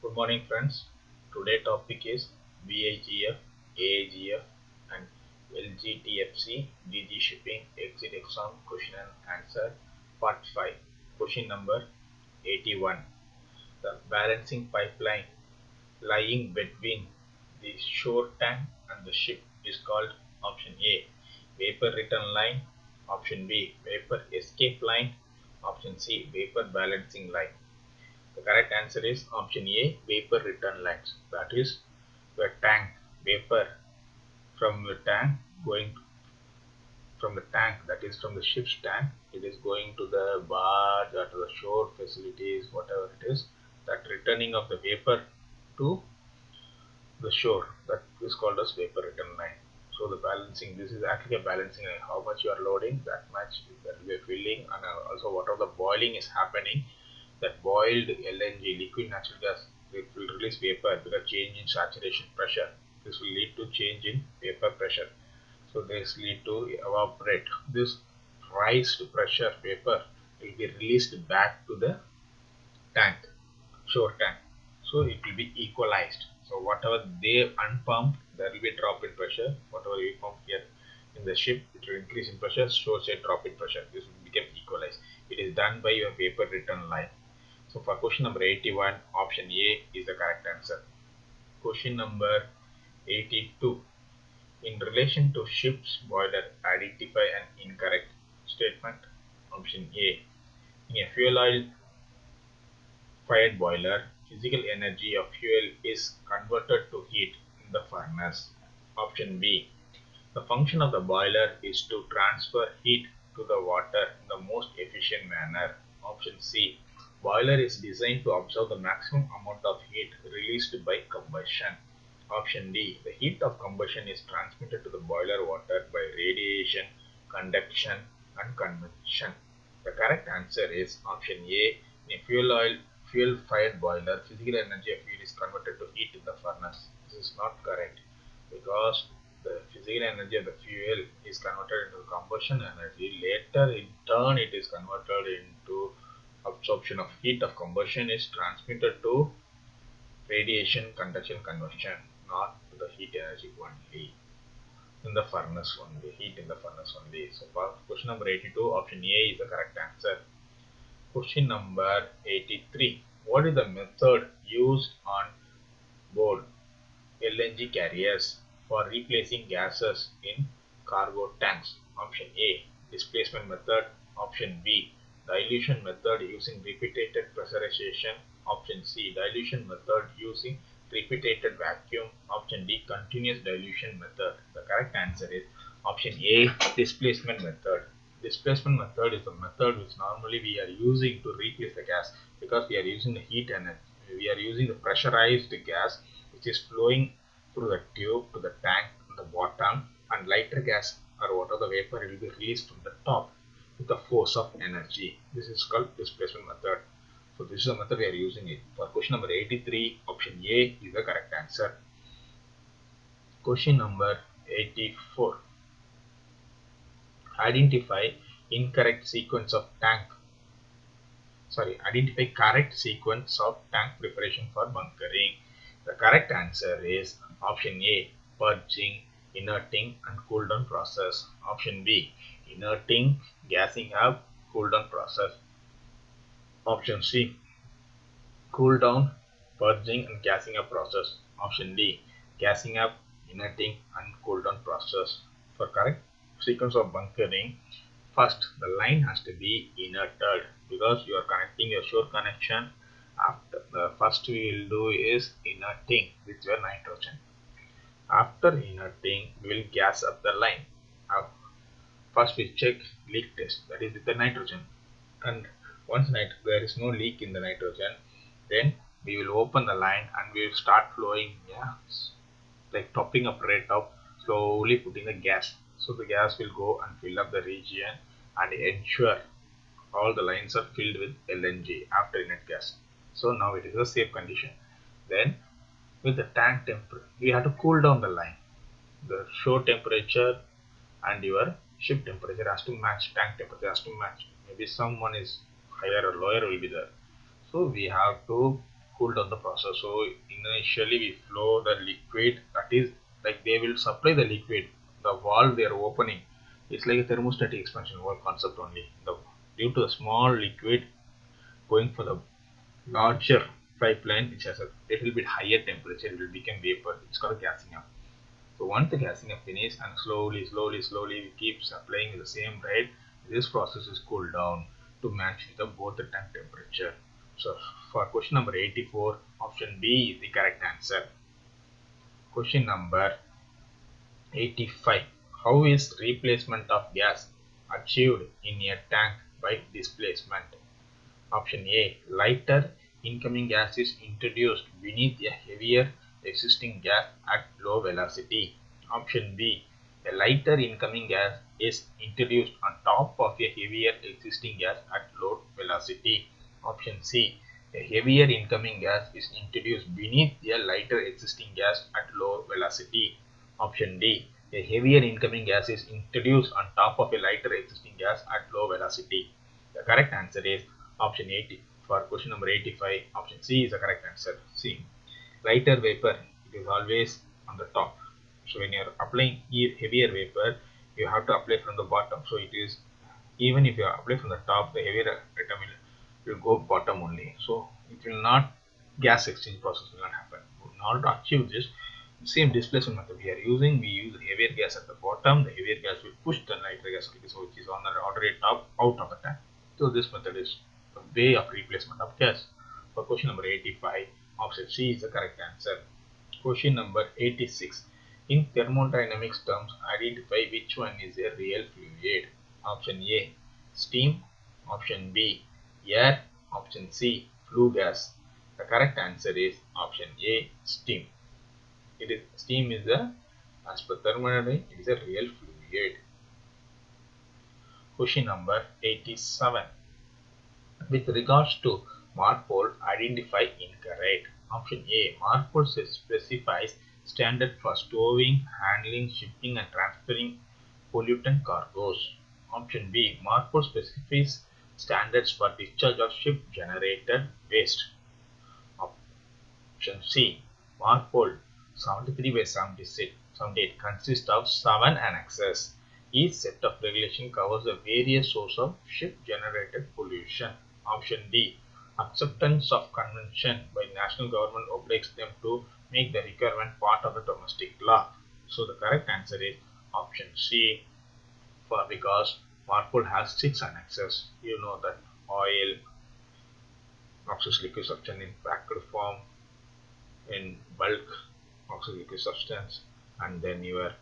Good morning friends. Today topic is BIGF, AIGF and LGTFC DG shipping exit exam question and answer part 5. Question number 81. The balancing pipeline lying between the shore tank and the ship is called option A, vapor return line, option B, vapor escape line, option C, vapor balancing line. The correct answer is option A, vapor return lines. That is the tank vapor from the tank going from the tank, that is from the ship's tank, it is going to the barge or to the shore facilities, whatever it is, that returning of the vapor to the shore, that is called as vapor return line. So the balancing, this is actually a balancing line. How much you are loading, that much there will be a filling, and also whatever the boiling is happening, that boiled LNG, liquid natural gas, it will release vapor because change in saturation pressure. This will lead to change in vapor pressure. So this lead to evaporate. This raised pressure vapor will be released back to the tank, shore tank. So it will be equalized. So whatever they unpump, there will be a drop in pressure. Whatever we pump here in the ship, it will increase in pressure. Shore side drop in pressure. This will become equalized. It is done by your vapor return line. So for question number 81, option A is the correct answer. Question number 82. In relation to ship's boiler, identify an incorrect statement. Option A. In a fuel oil fired boiler, physical energy of fuel is converted to heat in the furnace. Option B. The function of the boiler is to transfer heat to the water in the most efficient manner. Option C. Boiler is designed to absorb the maximum amount of heat released by combustion. Option D. The heat of combustion is transmitted to the boiler water by radiation, conduction and convection. The correct answer is option A. In a fuel fired boiler, physical energy of fuel is converted to heat in the furnace. This is not correct because the physical energy of the fuel is converted into combustion energy. Later in turn it is converted into absorption of heat of combustion is transmitted to radiation, conduction, convection, not to the heat energy only in the furnace only, heat in the furnace only. So for question number 82, option A is the correct answer. Question number 83. What is the method used on board LNG carriers for replacing gases in cargo tanks? Option A, displacement method. Option B, dilution method using repeated pressurization. Option C, dilution method using repeated vacuum. Option D, continuous dilution method. The correct answer is option A, displacement method. Displacement method is the method which normally we are using to replace the gas, because we are using the heat energy. We are using the pressurized gas which is flowing through the tube to the tank on the bottom, and lighter gas or whatever the vapor will be released from the top with the force of energy. This is called displacement method. So this is the method we are using it. For question number 83, option A is the correct answer. Question number 84. Identify correct sequence of tank preparation for bunkering. The correct answer is option A, purging, inerting and cool down process. Option B, inerting, gassing up, cool down process. Option C, cool down, purging and gassing up process. Option D, gassing up, inerting and cool down process. For correct sequence of bunkering, first the line has to be inerted because you are connecting your shore connection. After the first we will do is inerting with your nitrogen. After inerting, we will gas up the line. First we check leak test, that is with the nitrogen, and once there is no leak in the nitrogen, then we will open the line and we will start flowing, like topping up rate of slowly putting the gas. So the gas will go and fill up the region and ensure all the lines are filled with LNG after inert gas. So now it is a safe condition. Then with the tank temperature, we have to cool down the line. The shore temperature and your ship temperature has to match, tank temperature has to match. Maybe someone is higher or lower will be there. So we have to cool down the process. So initially we flow the liquid, that is like they will supply the liquid. The valve they are opening, it's like a thermostatic expansion valve concept only. Due to the small liquid going for the larger pipeline which has a little bit higher temperature, it will become vapor. It's called gassing up. So once the gassing up finishes and slowly we keep supplying with the same rate, this process is cooled down to match with both the tank temperature. So for question number 84, option B is the correct answer. Question number 85. How is replacement of gas achieved in a tank by displacement? Option A. Lighter incoming gas is introduced beneath a heavier existing gas at low velocity. Option B. A lighter incoming gas is introduced on top of a heavier existing gas at low velocity. Option C. A heavier incoming gas is introduced beneath a lighter existing gas at low velocity. Option D. A heavier incoming gas is introduced on top of a lighter existing gas at low velocity. The correct answer is option 80. For question number 85, option C is the correct answer. C. Lighter vapor, it is always on the top. So when you are applying heavier vapor, you have to apply from the bottom. So it is, even if you apply from the top, the heavier item will go bottom only. So it will not, gas exchange process will not happen. In order to achieve this, same displacement method we are using, we use heavier gas at the bottom. The heavier gas will push the lighter gas, which is on the ordinary top, out of the tank. So this method is a way of replacement of gas. For question number 85, option C is the correct answer. Question number 86. In thermodynamics terms, identify which one is a real fluid. Option A, steam. Option B, air. Option C, flue gas. The correct answer is option A, steam. Steam is as per thermodynamics, it is a real fluid. Question number 87. With regards to MARPOL, identify incorrect. Option A. MARPOL specifies standard for stowing, handling, shipping and transferring pollutant cargoes. Option B. MARPOL specifies standards for discharge of ship-generated waste. Option C. MARPOL 73/78 consists of 7 annexes. Each set of regulations covers the various sources of ship-generated pollution. Option D. Acceptance of convention by national government obliges them to make the requirement part of the domestic law. So the correct answer is option C, because MARPOL has 6 annexes. You know that oil, noxious liquid substance in packed form, in bulk, noxious liquid substance, and then your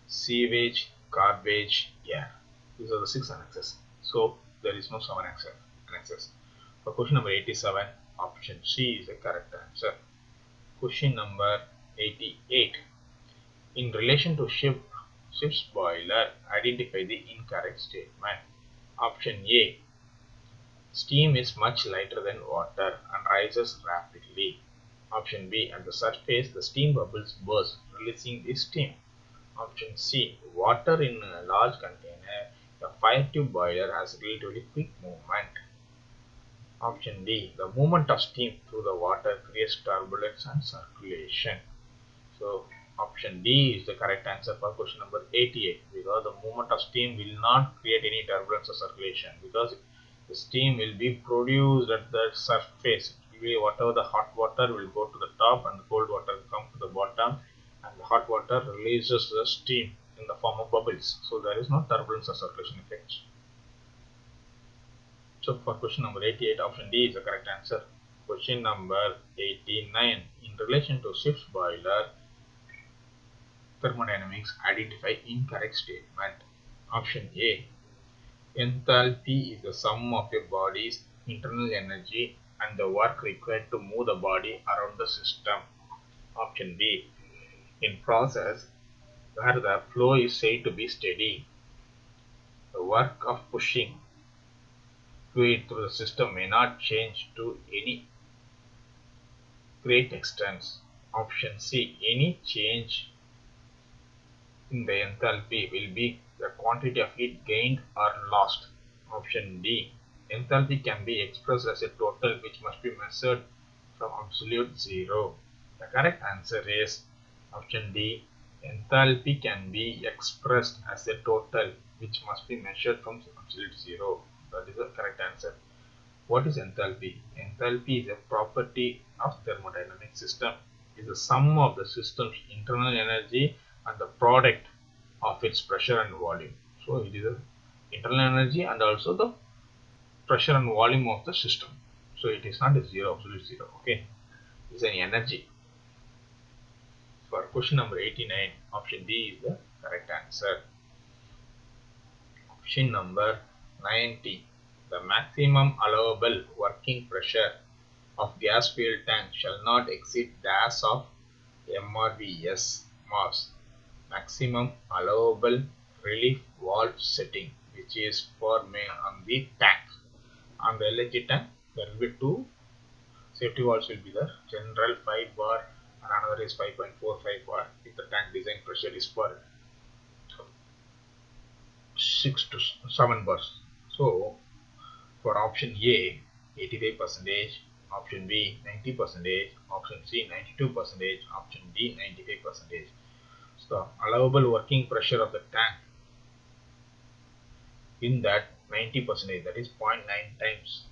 sewage, garbage, air. These are the 6 annexes. So there is no 7 annexes. For question number 87, option C is the correct answer. Question number 88. In relation to ship's boiler, identify the incorrect statement. Option A. Steam is much lighter than water and rises rapidly. Option B. At the surface, the steam bubbles burst, releasing the steam. Option C. Water in a large container, a fire tube boiler has relatively quick movement. Option D. The movement of steam through the water creates turbulence and circulation. So option D is the correct answer for question number 88, because the movement of steam will not create any turbulence or circulation, because the steam will be produced at the surface. Whatever the hot water will go to the top and the cold water will come to the bottom, and the hot water releases the steam in the form of bubbles. So there is no turbulence or circulation effects. So for question number 88, option D is the correct answer. Question number 89. In relation to ship's boiler, thermodynamics, identify incorrect statement. Option A. Enthalpy is the sum of a body's internal energy and the work required to move the body around the system. Option B. In process where the flow is said to be steady, the work of pushing fluid through the system may not change to any great extent. Option C. Any change in the enthalpy will be the quantity of heat gained or lost. Option D. Enthalpy can be expressed as a total which must be measured from absolute zero? The correct answer is option D. Enthalpy can be expressed as a total which must be measured from absolute zero. That is the correct answer. What is enthalpy? Enthalpy is a property of thermodynamic system. It is the sum of the system's internal energy and the product of its pressure and volume. So it is the internal energy and also the pressure and volume of the system. So it is not a zero, absolute zero. Okay, it is an energy. For question number 89, option D is the correct answer. Question number 90. The maximum allowable working pressure of gas fuel tank shall not exceed dash of MRVS mass. Maximum allowable relief valve setting, which is for on the tank. On the LNG tank, there will be two safety valves will be there. General 5 bar and another is 5.45 bar. If the tank design pressure is for 6 to 7 bars. So for option A, 85%, option B, 90%, option C, 92%, option D, 95%. So allowable working pressure of the tank in that 90%, that is 0.9 times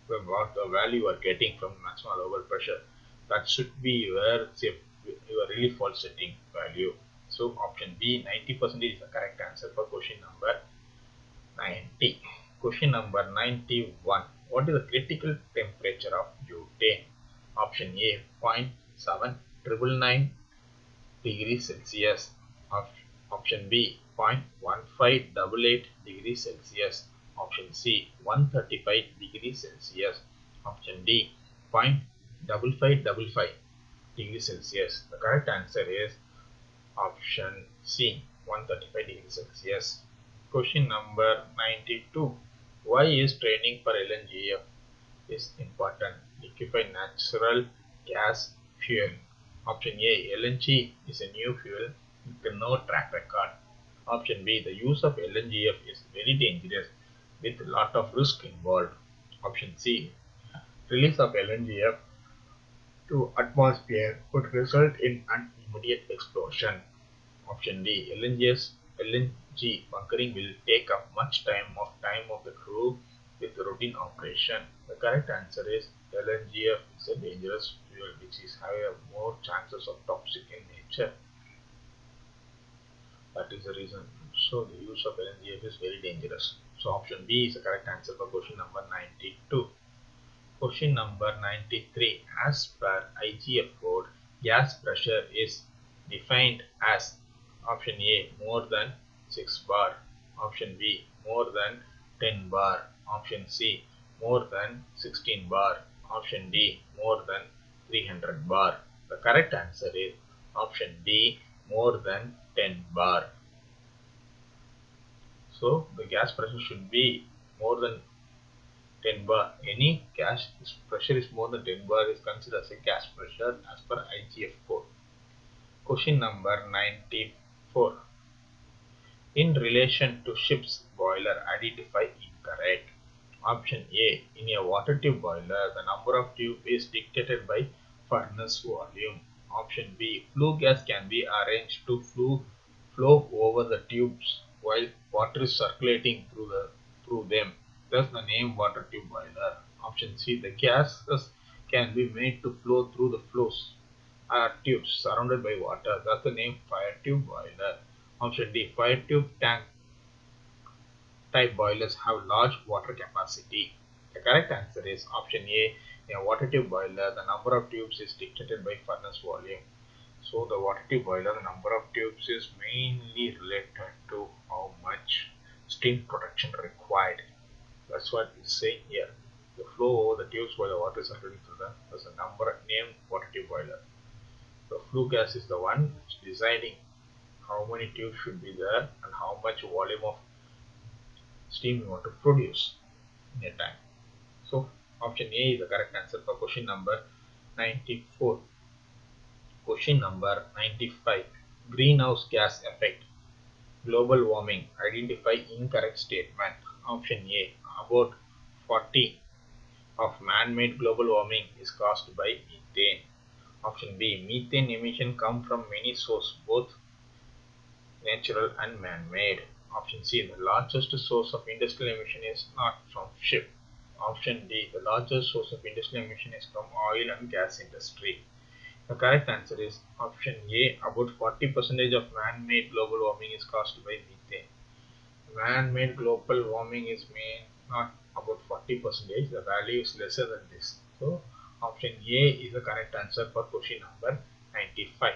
what the value you are getting from maximum allowable pressure. That should be your relief valve setting value. So option B, 90% is the correct answer for question number 90. Question number 91. What is the critical temperature of butane? Option A, 0.7999 degrees Celsius. Option B, 0.1588 degrees Celsius. Option C, 135 degrees Celsius. Option D, 0.5555 degrees Celsius. The correct answer is option C, 135 degrees Celsius. Question number 92. Why is training for LNGF is important? Liquefied natural gas fuel. Option A, LNG is a new fuel with no track record. Option B, the use of LNGF is very dangerous with a lot of risk involved. Option C, release of LNGF to atmosphere could result in an immediate explosion. Option D, LNG bunkering will take up much time of the crew with routine operation. The correct answer is LNGF is a dangerous fuel which is having more chances of toxic in nature. That is the reason. So the use of LNGF is very dangerous. So option B is the correct answer for question number 92. Question number 93. As per IGF code, gas pressure is defined as option A, more than 6 bar, option B, more than 10 bar, option C, more than 16 bar, option D, more than 300 bar. The correct answer is option D, more than 10 bar. So the gas pressure should be more than 10 bar. Any gas pressure is more than 10 bar is considered as a gas pressure as per IGF code. Question number 94. In relation to ship's boiler, identify incorrect. Option A. In a water tube boiler, the number of tubes is dictated by furnace volume. Option B. Flue gas can be arranged to flow over the tubes while water is circulating through them. Thus the name water tube boiler. Option C. The gases can be made to flow through the tubes surrounded by water. Thus the name fire tube boiler. Option D. Fire tube tank type boilers have large water capacity. The correct answer is option A. In a water tube boiler, the number of tubes is dictated by furnace volume. So the water tube boiler, the number of tubes is mainly related to how much steam production required. That's what it's saying here. The flow over the tubes while the water is circulating through them. There's a number named water tube boiler. The flue gas is the one deciding how many tubes should be there and how much volume of steam you want to produce in a tank. So option A is the correct answer for question number 94. Question number 95. Greenhouse gas effect. Global warming. Identify incorrect statement. Option A. About 40 of man-made global warming is caused by methane? Option B. Methane emission come from many sources, both natural and man-made. Option C. The largest source of industrial emission is not from ship. Option D. The largest source of industrial emission is from oil and gas industry. The correct answer is option A. About 40% of man-made global warming is caused by methane. Man-made global warming is made not about 40%. The value is lesser than this. So option A is the correct answer for question number 95.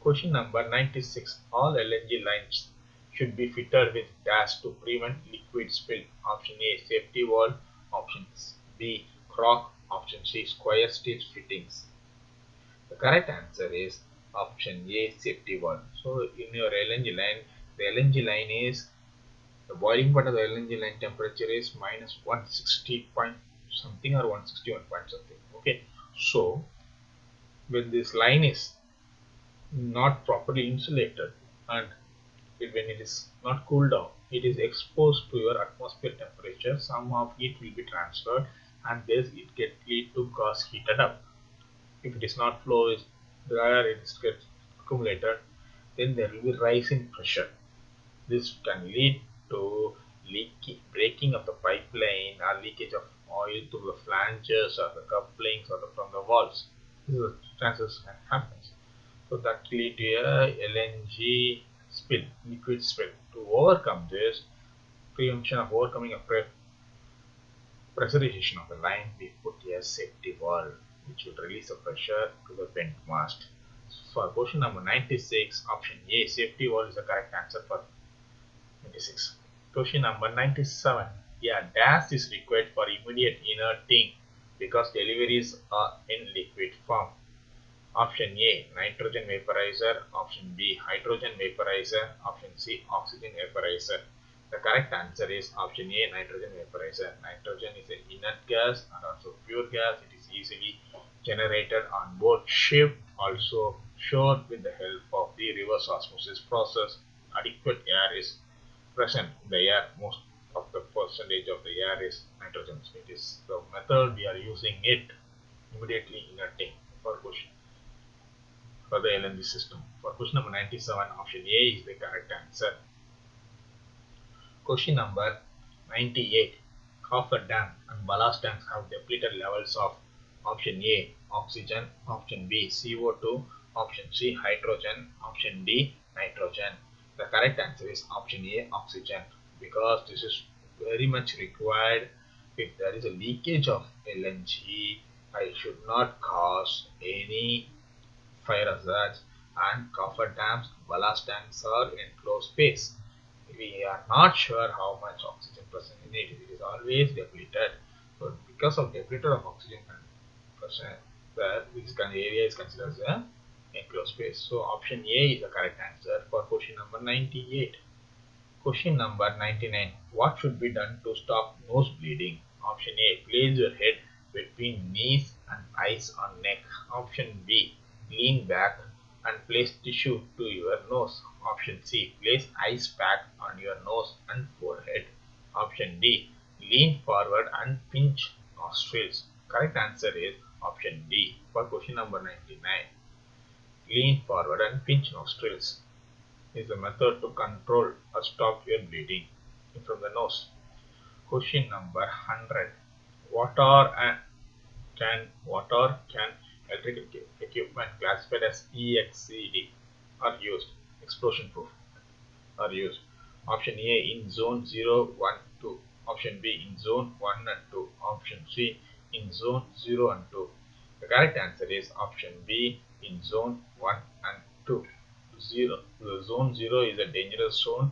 Question number 96. All LNG lines should be fitted with dash to prevent liquid spill. Option A. Safety valve. Option B. Crock. Option C. Square steel fittings. The correct answer is option A. Safety valve. So in your LNG line, the LNG line is the boiling point of the LNG line temperature is minus 160 point something or 161 point something. Okay, so when this line is not properly insulated and when it is not cooled down, it is exposed to your atmosphere temperature. Some of heat will be transferred and this it can lead to cause heated up. If it is not flow where it gets accumulated, then there will be rise in pressure. This can lead to breaking of the pipeline or leakage of oil through the flanges or the couplings or from the valves. This is the chances can happen. So that lead to a LNG spill, liquid spill. To overcome this, prevention of overcoming a pressurization of the line, we put a safety valve which will release the pressure to the vent mast. For question number 96, option A, safety valve is the correct answer for 96. Question number 97. Yeah, dash is required for immediate inerting because deliveries are in liquid form. Option A, nitrogen vaporizer. Option B, hydrogen vaporizer. Option C, oxygen vaporizer. The correct answer is option A, nitrogen vaporizer. Nitrogen is an inert gas and also pure gas. It is easily generated on board ship, also shore with the help of the reverse osmosis process. Adequate air is present in the air. Most of the percentage of the air is nitrogen. So it is the method we are using it immediately inerting for question for the LNG system. For question number 97, option A is the correct answer. Question number 98. Coffer dam and ballast tanks have depleted levels of option A, oxygen, option B, CO2, option C, hydrogen, option D, nitrogen. The correct answer is option A, oxygen, because this is very much required. If there is a leakage of LNG, I should not cause any fire hazards, and coffer dams, ballast tanks are enclosed space. We are not sure how much oxygen present in it. It is always depleted. So because of depleted of oxygen percent, this area is considered as an enclosed space. So option A is the correct answer for question number 98. Question number 99. What should be done to stop nose bleeding? Option A. Place your head between knees and eyes on neck. Option B. Lean back and place tissue to your nose. Option C. Place ice pack on your nose and forehead. Option D. Lean forward and pinch nostrils. Correct answer is option D for question number 99. Lean forward and pinch nostrils is a method to control or stop your bleeding from the nose. Question number 100. What are can electrical equipment classified as EXCD are used? Explosion proof are used. Option A in zone 0, 1, 2. Option B in zone 1 and 2. Option C in zone 0 and 2. The correct answer is option B in zone 1 and 2. Zone 0 is a dangerous zone.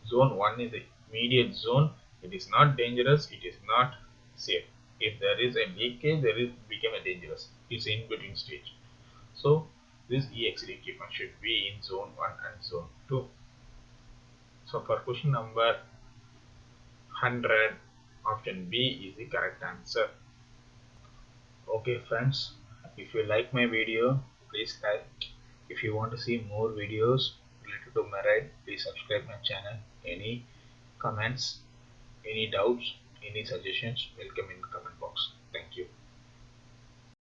Zone 1 is a mediate zone. It is not dangerous. It is not safe. If there is a leakage, there is become a dangerous. It's in between stage. So this EXD equipment should be in zone 1 and zone 2. So for question number 100, option B is the correct answer. Okay friends, if you like my video, please like. If you want to see more videos related to marine, please subscribe my channel. Any comments, any doubts, Any suggestions, welcome in the comment box.